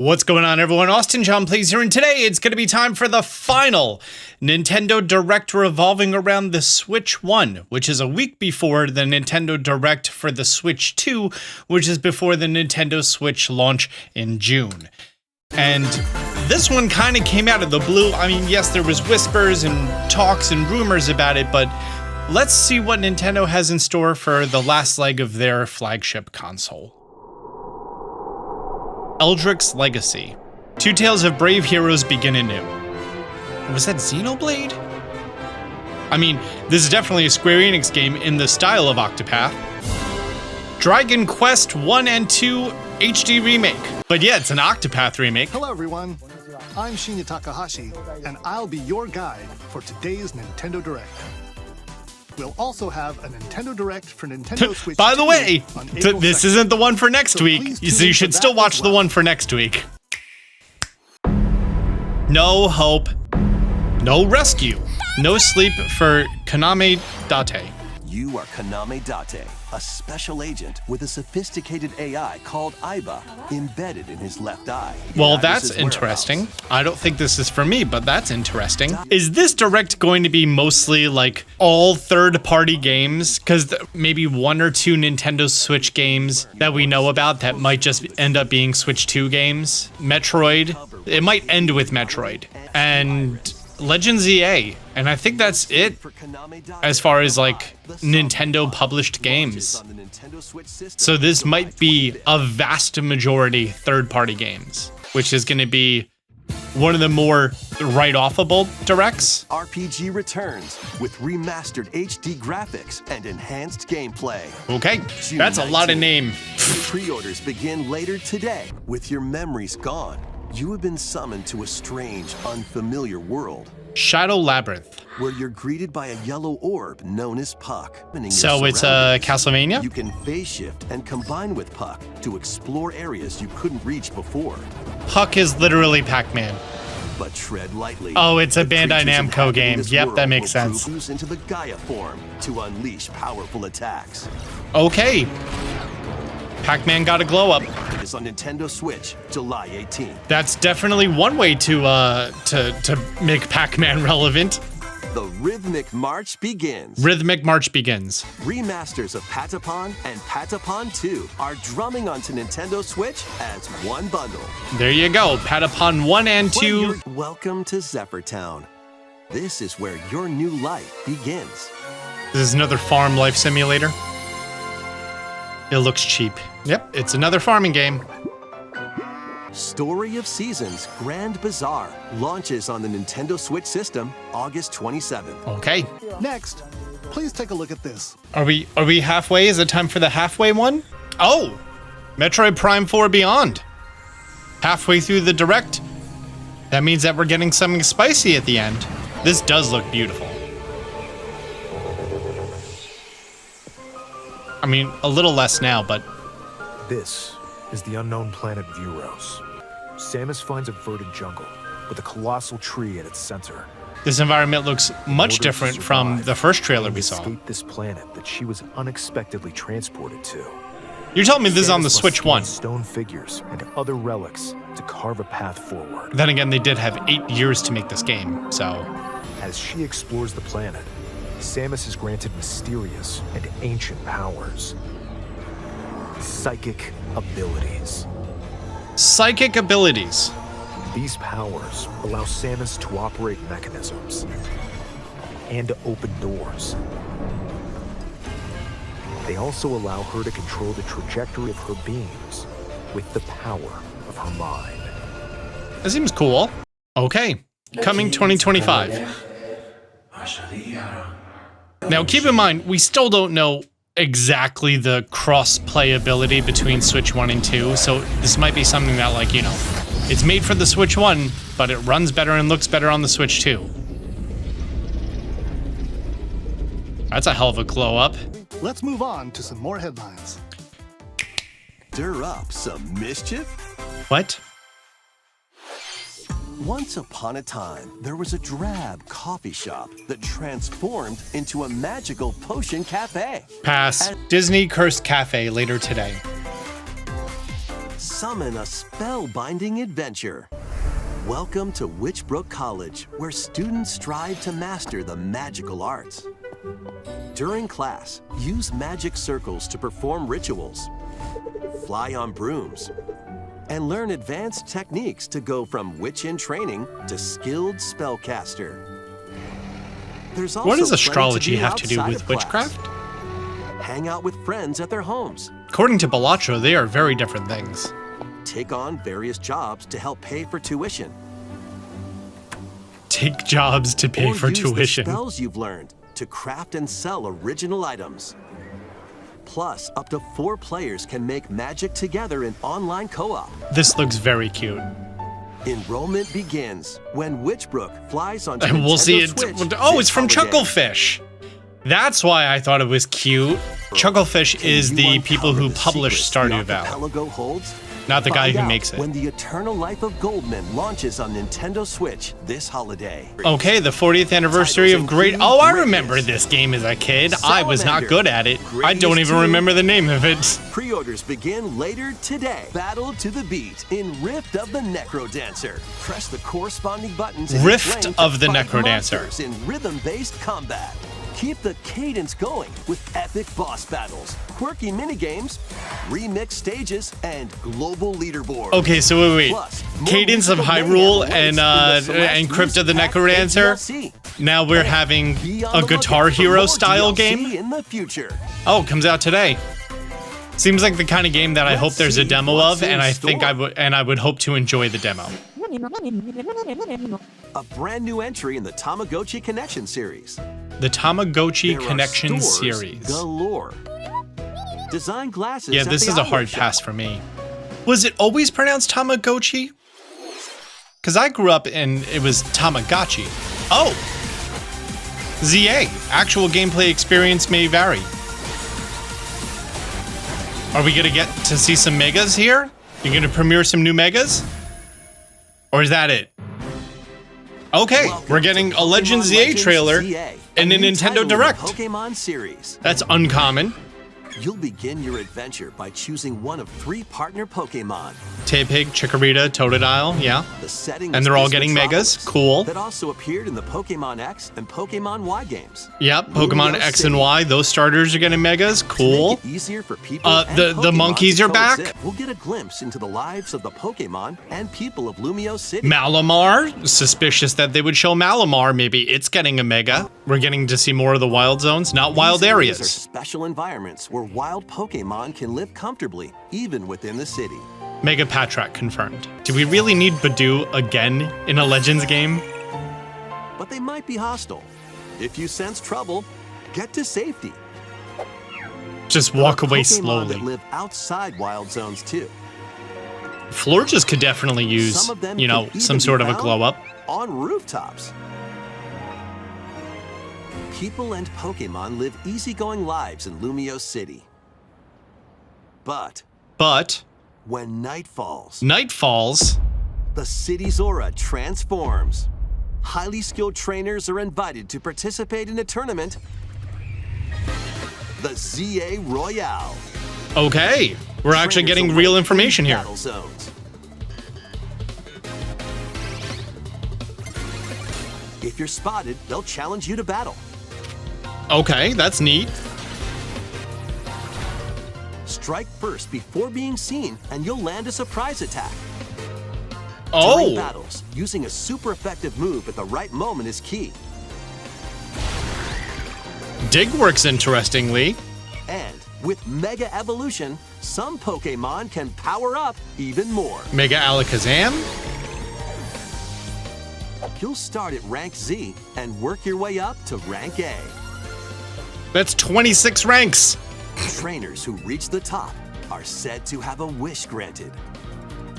What's going on, everyone? Austin John Plays here, and today it's going to be time for the final Nintendo Direct revolving around the Switch 1, which is a week before the Nintendo Direct for the Switch 2, which is before the Nintendo Switch launch in June. And this one kind of came out of the blue. I mean, yes, there was whispers and talks and rumors about it, but let's see what Nintendo has in store for the last leg of their flagship console. Eldrick's Legacy. Two tales of brave heroes begin anew. Was that Xenoblade? I mean, this is definitely a Square Enix game in the style of Octopath. Dragon Quest 1 and 2 HD remake. But yeah, it's an Octopath remake. Hello everyone, I'm Shinya Takahashi, and I'll be your guide for today's Nintendo Direct. We'll also have a Nintendo Direct for Nintendo Switch. By the way, this 2nd. isn't the one for next week, so you should still watch the one for next week. No hope, no rescue, no sleep for Kaname Date. You are Kaname Date, a special agent with a sophisticated AI called Aiba embedded in his left eye. Well, that's interesting. I don't think this is for me, but that's interesting. Is this Direct going to be mostly like all third-party games? Because maybe one or two Nintendo Switch games that we know about that might just end up being Switch 2 games. Metroid. It might end with Metroid. And Legend ZA, and I think that's it as far as like Nintendo published games. So this might be a vast majority third-party games, which is going to be one of the more write-offable directs. RPG returns with remastered HD graphics and enhanced gameplay. Okay, that's a lot of name. Pre-orders begin later today. With your memories gone, you have been summoned to a strange, unfamiliar world. Shadow Labyrinth. Where you're greeted by a yellow orb known as Puck. So it's a Castlevania? You can phase shift and combine with Puck to explore areas you couldn't reach before. Puck is literally Pac-Man. But tread lightly. Oh, it's a Bandai Namco game. Yep, that makes sense. Into the Gaia form to unleash powerful attacks. Okay. Pac-Man got a glow up. It's on Nintendo Switch, July 18th. That's definitely one way to make Pac-Man relevant. The Rhythmic March begins. Rhythmic March begins. Remasters of Patapon and Patapon 2 are drumming onto Nintendo Switch as one bundle. There you go, Patapon 1 and 2. Welcome to Zephyr Town. This is where your new life begins. This is another farm life simulator. It looks cheap. Yep, it's another farming game. Story of Seasons Grand Bazaar launches on the Nintendo Switch system August 27th. Okay. Next, please take a look at this. Are we halfway? Is it time for the halfway one? Oh, Metroid Prime 4 Beyond. Halfway through the Direct. That means that we're getting something spicy at the end. This does look beautiful. I mean, a little less now, but... This is the unknown planet Vuros. Samus finds a verdant jungle with a colossal tree at its center. This environment looks much different from the first trailer we saw. Escape this planet that she was unexpectedly transported to. You're telling me this is on the Samus Switch must 1. stone figures and other relics to carve a path forward. Then again, they did have 8 years to make this game, so... As she explores the planet, Samus is granted mysterious and ancient powers. Psychic abilities. Psychic abilities. These powers allow Samus to operate mechanisms and to open doors. They also allow her to control the trajectory of her beams with the power of her mind. That seems cool. Okay, coming 2025. Now keep in mind, we still don't know exactly the cross-playability between Switch 1 and 2, so this might be something that, like, you know, it's made for the Switch 1, but it runs better and looks better on the Switch 2. That's a hell of a glow up. Let's move on to some more headlines. Stir up some mischief? What? Once upon a time, there was a drab coffee shop that transformed into a magical potion cafe. Pass. Disney Cursed Cafe later today. summon a spellbinding adventure. Welcome to Witchbrook College, where students strive to master the magical arts. During class, use magic circles to perform rituals, fly on brooms, and learn advanced techniques to go from witch in training to skilled spellcaster. There's also What does plenty astrology do have to do outside with of class. witchcraft? Hang out with friends at their homes. According to Balacho, they are very different things. Take on various jobs to help pay for tuition. Take jobs to pay Or for use tuition. the spells you've learned to craft and sell original items. Plus, up to 4 players can make magic together in online co-op. This looks very cute. Enrollment begins when Witchbrook flies on And we'll see it. Switch Oh, it's this from holiday. Chucklefish. That's why I thought it was cute. Chucklefish Can is you the people uncover who the publish secrets the Stardew Valley, archipelago holds? not the guy Find who out makes it. when the Eternal Life of Goldman launches on Nintendo Switch this holiday. Okay, the 40th anniversary of Great... Oh, I remember this game as a kid. I was not good at it. I don't even remember the name of it. Pre-orders begin later today. Battle to the beat in Rift of the Necrodancer. Press the corresponding buttons in Rift your flame to of the fight Necrodancer. monsters in rhythm-based combat. Keep the cadence going with epic boss battles, quirky minigames, remixed stages, and global leaderboards. Okay, so wait. Plus, more Cadence of musical Hyrule mayhem and awaits in the and Celeste Crypt of the Music Pack Necrodancer. DLC. Now we're having Be on a the Guitar lookout for Hero more style DLC game. in the future. Oh, it comes out today. Seems like the kind of game that I hope there's a see demo what's of, in and I think store. I would hope to enjoy the demo. A brand new entry in the Tamagotchi Connection series. The Tamagotchi There are Connection stores series. galore. Design glasses. Yeah, at this the is a outlet hard shop. pass for me. Was it always pronounced Tamagotchi? Because I grew up and it was Tamagotchi. Oh! ZA. Actual gameplay experience may vary. Are we gonna get to see some megas here? You're gonna premiere some new megas? Or is that it? Okay, Welcome we're getting to a Legend Pokemon ZA Legends trailer ZA, and a new Nintendo title in the Direct. Pokemon series. That's uncommon. You'll begin your adventure by choosing one of 3 partner Pokemon. Tepig, Chikorita, Totodile, yeah. The setting And is they're all East getting Metropolis, megas. Cool. That also appeared in the Pokemon X and Pokemon Y games. Yep, Pokemon Lumio X City. and Y, those starters are getting megas. To Cool. make it easier for people and the Pokemon monkeys to are back. coexist, we'll get a glimpse into the lives of the Pokemon and people of Lumio City. Malamar, suspicious that they would show Malamar. Maybe it's getting a mega. We're getting to see more of the wild zones, not wild These areas are areas. special environments where wild Pokemon can live comfortably, even within the city. Mega Patrak confirmed. Do we really need Badoo again in a Legends game? But they might be hostile. If you sense trouble, get to safety. Just walk away Pokemon slowly. that live outside wild zones too. Florges could definitely use, Some of them you know, can even some be sort of a found glow up. on rooftops. People and Pokemon live easygoing lives in Lumio City. But But when night falls, night falls. the city's aura transforms. Highly skilled trainers are invited to participate in a tournament, the ZA Royale. Okay, we're actually Trainers getting await real in information here. battle zones. If you're spotted, they'll challenge you to battle. Okay, that's neat. Strike first before being seen, and you'll land a surprise attack. During Oh, battles, using a super effective move at the right moment is key. Dig works interestingly. And with Mega Evolution, some Pokemon can power up even more. Mega Alakazam. You'll start at rank Z and work your way up to rank A. That's 26 ranks. Trainers who reach the top are said to have a wish granted.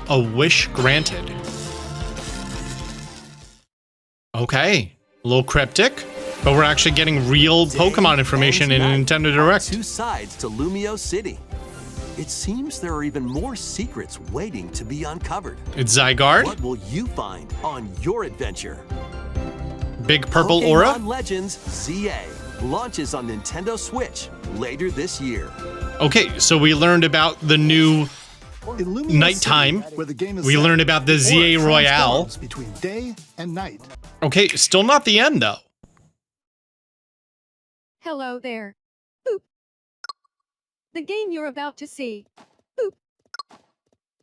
A wish granted. Okay, a little cryptic, but we're actually getting real Pokemon information in a And Nintendo night Direct. are 2 sides to Lumio City. It seems there are even more secrets waiting to be uncovered. It's Zygarde, What will you find on your adventure? big purple Pokemon aura. Legends ZA launches on Nintendo Switch later this year. Okay, so we learned about the new In Lumia Nighttime. City, where the game is We set, learned about the or ZA Royale. transforms between day and night. Okay, still not the end though. Hello there. Boop. The game you're about to see, boop,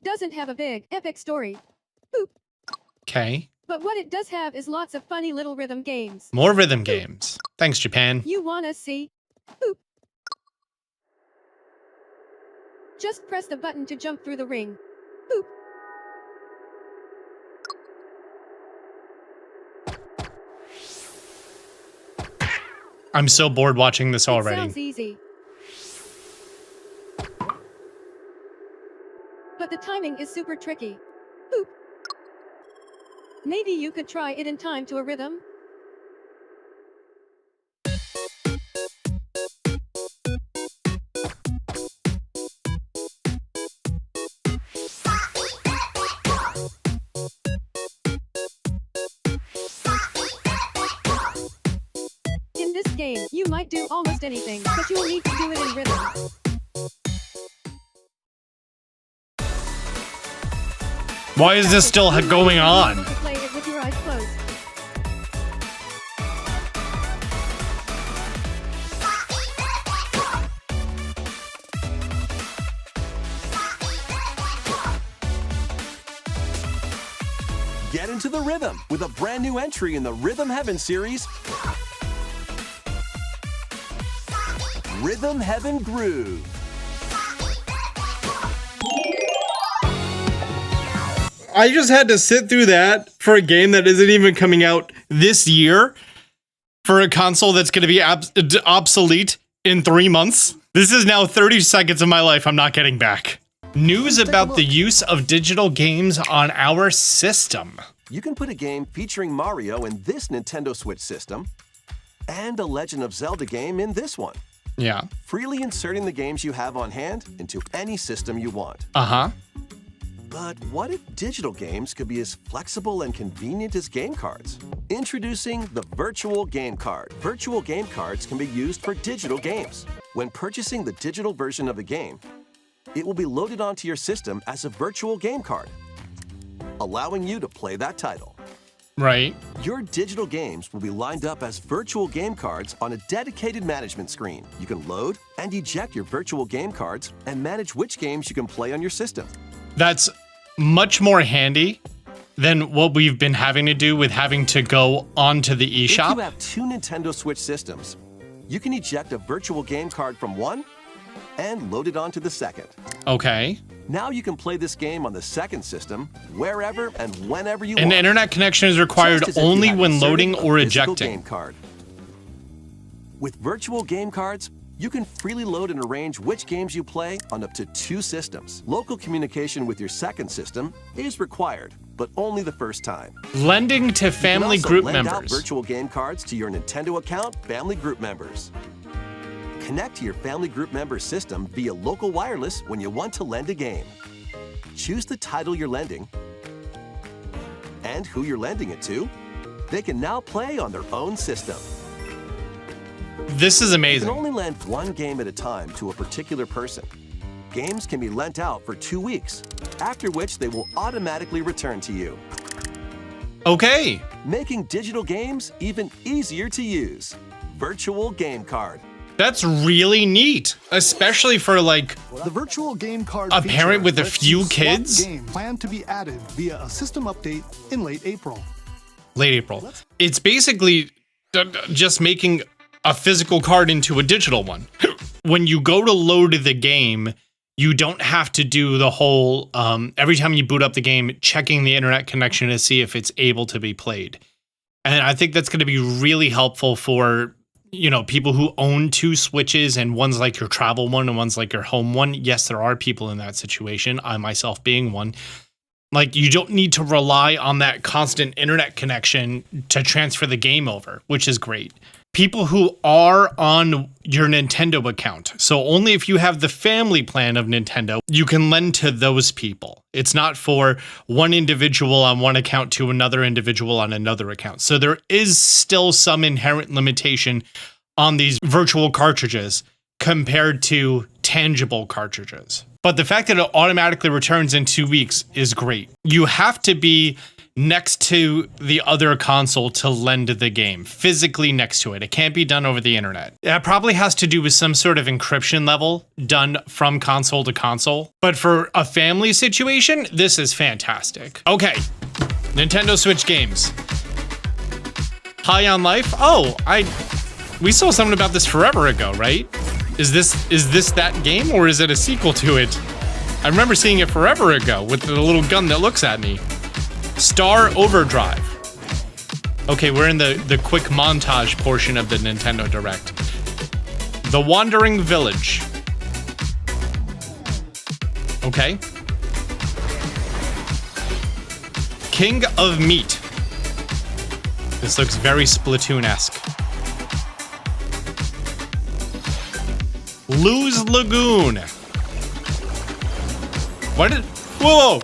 doesn't have a big, epic story, boop. Okay. But what it does have is lots of funny little rhythm games. More rhythm games. Thanks, Japan. You wanna see? Boop. Just press the button to jump through the ring. Boop. I'm so bored watching this It already. sounds easy. But the timing is super tricky. Boop. Maybe you could try it in time to a rhythm? In this game, you might do almost anything, but you will need to do it in rhythm. Why is this still going on? You might be able to play it with your eyes closed. Get into the rhythm with a brand new entry in the Rhythm Heaven series, Rhythm Heaven Groove. I just had to sit through that for a game that isn't even coming out this year for a console that's going to be obsolete in 3 months. This is now 30 seconds of my life I'm not getting back. News about the use of digital games on our system. You can put a game featuring Mario in this Nintendo Switch system and a Legend of Zelda game in this one, Yeah. freely inserting the games you have on hand into any system you want. Uh-huh. But what if digital games could be as flexible and convenient as game cards? Introducing the Virtual Game Card. Virtual game cards can be used for digital games. When purchasing the digital version of the game, it will be loaded onto your system as a virtual game card, allowing you to play that title. Right. Your digital games will be lined up as virtual game cards on a dedicated management screen. You can load and eject your virtual game cards and manage which games you can play on your system. That's much more handy than what we've been having to do with having to go onto the If eShop. you have two Nintendo Switch systems, you can eject a virtual game card from one and load it onto the second. Okay. Now you can play this game on the second system wherever and whenever you An want. internet connection is required Just as if you only had when inserted loading a or physical ejecting. Game card. With virtual game cards, you can freely load and arrange which games you play on up to 2 systems. Local communication with your second system is required, but only the first time. Lending to You can family also group lend out members. virtual game cards to your Nintendo account family group members. Connect to your family group member system via local wireless when you want to lend a game. Choose the title you're lending and who you're lending it to. They can now play on their own system. This is You can amazing. only lend one game at a time to a particular person. Games can be lent out for 2 weeks, after which they will automatically return to you, Okay. making digital games even easier to use. Virtual Game Card. That's really neat, especially for like The virtual game card A feature parent with a lets few you swap kids? games planned to be added via a system update in late April. late April. It's basically just making a physical card into a digital one. When you go to load the game, you don't have to do the whole, every time you boot up the game, checking the internet connection to see if it's able to be played. And I think that's going to be really helpful for, you know, people who own 2 Switches and one's like your travel one and one's like your home one. Yes, there are people in that situation, I myself being one. Like, you don't need to rely on that constant internet connection to transfer the game over, which is great. People who are on your Nintendo account, so only if you have the family plan of Nintendo, you can lend to those people. It's not for one individual on one account to another individual on another account. So there is still some inherent limitation on these virtual cartridges compared to tangible cartridges. But the fact that it automatically returns in 2 weeks is great. You have to be next to the other console to lend the game, physically next to it. It can't be done over the internet. It probably has to do with some sort of encryption level done from console to console. But for a family situation, this is fantastic. Okay, Nintendo Switch games. High on Life? Oh, we saw something about this forever ago, right? Is this that game, or is it a sequel to it? I remember seeing it forever ago with the little gun that looks at me. Star Overdrive. Okay, we're in the quick montage portion of the Nintendo Direct. The Wandering Village. Okay. King of Meat. This looks very Splatoon-esque. Lose Lagoon. Whoa!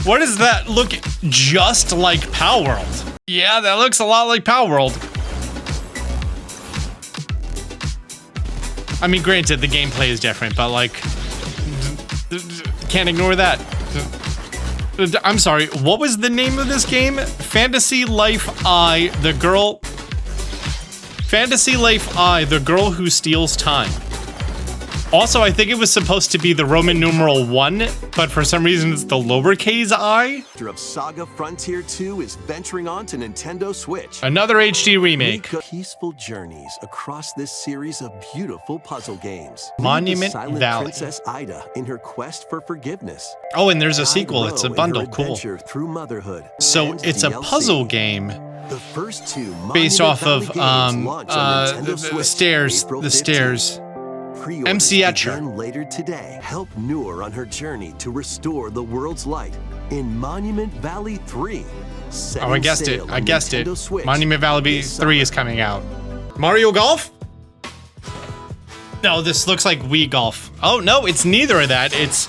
What does that look just like Power World? Yeah, that looks a lot like Power World. I mean, granted, the gameplay is different, but like, can't ignore that. I'm sorry, what was the name of this game? Fantasy Life I, the girl who steals time. Also, I think it was supposed to be the Roman numeral 1, but for some reason it's the lowercase I. Of Saga Frontier 2 is venturing on to Nintendo Switch. Another HD remake. Peaceful journeys across this series of beautiful puzzle games. Monument Silent Valley. Princess Ida in her quest for forgiveness. Oh, and there's a sequel. It's a bundle. Cool. Through motherhood. So And it's a DLC. puzzle game The first two based Monument off Valley of games launch on Nintendo the Switch stairs. April The 15th. stairs. Pre-orders MC Etcher. begin later today. Help Noor on her journey to restore the world's light in Monument Valley 3. Oh, I guessed it. I guessed it. Switch Monument Valley this 3 is summer. coming out. Mario Golf? No, this looks like Wii Golf. Oh, no, it's neither of that. It's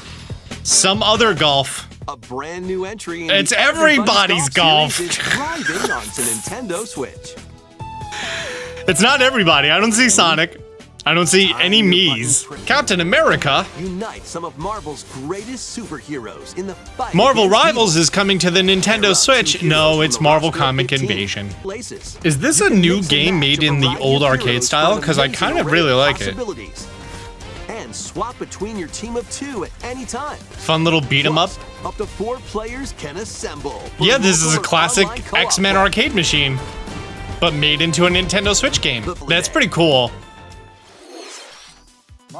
some other golf. A brand new entry in It's the everybody's golf. series is thriving onto Nintendo Switch. It's not everybody. I don't see Sonic. I don't see any Mii's. Captain America? Unite some of Marvel's greatest superheroes in the fight. Marvel against Rivals evil. is coming to the Nintendo Switch. No, it's Marvel Comic Invasion. Places. Is this a new game made in the old arcade style? Because I kind of really like it. And swap between your team of 2 at any time. Fun little beat 'em up. Plus, up to 4 players can assemble. Yeah, this is a Local or classic online co-op X-Men play. arcade machine, but made into a Nintendo Switch game. That's pretty cool.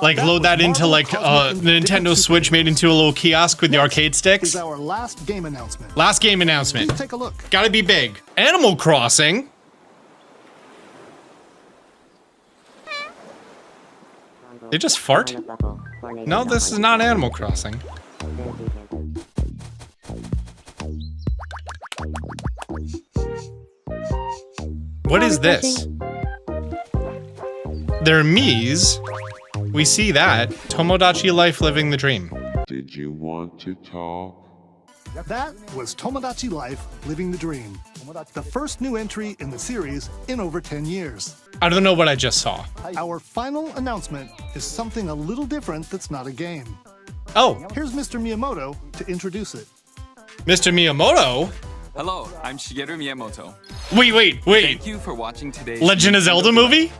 Like, load that into like a Nintendo Switch made into a little kiosk with the arcade sticks. Is our last game announcement. Last game announcement. Please take a look. Gotta be big. Animal Crossing. They just fart? No, this is not Animal Crossing. What is this? They're Mii's. We see that. Tomodachi Life Living the Dream. Did you want to talk? That was Tomodachi Life Living the Dream, the first new entry in the series in over 10 years. I don't know what I just saw. Our final announcement is something a little different that's not a game. Oh, Here's Mr. Miyamoto to introduce it. Mr. Miyamoto? Hello, I'm Shigeru Miyamoto. Wait. Thank you for watching today's Legend of Nintendo Zelda Direct. movie?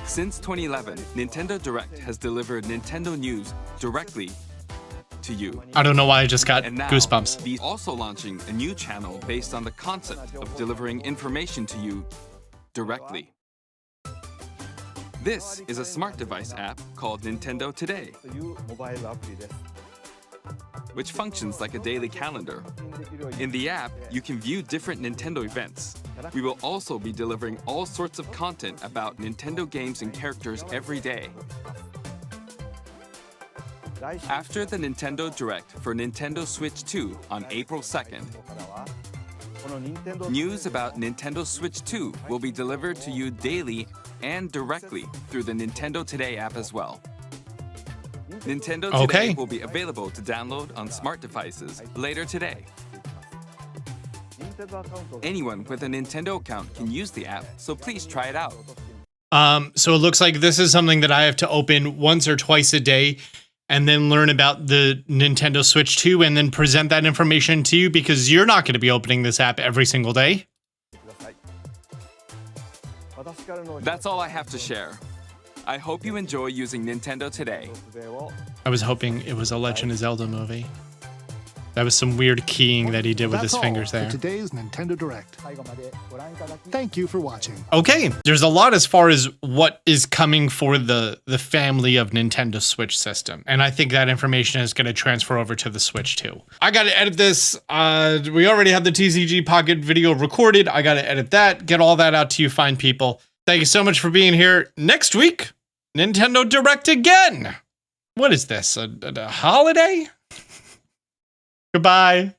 Since 2011, Nintendo Direct has delivered Nintendo news directly to you. I don't know why I just got And now, goosebumps. these also launching a new channel based on the concept of delivering information to you directly. This is a smart device app called Nintendo Today, which functions like a daily calendar. In the app, you can view different Nintendo events. We will also be delivering all sorts of content about Nintendo games and characters every day. After the Nintendo Direct for Nintendo Switch 2 on April 2nd, news about Nintendo Switch 2 will be delivered to you daily and directly through the Nintendo Today app as well. Nintendo Today Okay. will be available to download on smart devices later today. Anyone with a Nintendo account can use the app, so please try it out. So it looks like this is something that I have to open once or twice a day and then learn about the Nintendo Switch 2 and then present that information to you because you're not going to be opening this app every single day. That's all I have to share. I hope you enjoy using Nintendo today. I was hoping it was a Legend of Zelda movie. That was some weird keying that he did with That's his fingers all there. for today's Nintendo Direct. Thank you for watching. Okay, there's a lot as far as what is coming for the family of Nintendo Switch system. And I think that information is going to transfer over to the Switch too. I got to edit this. We already have the TCG Pocket video recorded. I got to edit that, get all that out to you fine people. Thank you so much for being here. Next week, Nintendo Direct again. What is this, a holiday? Goodbye.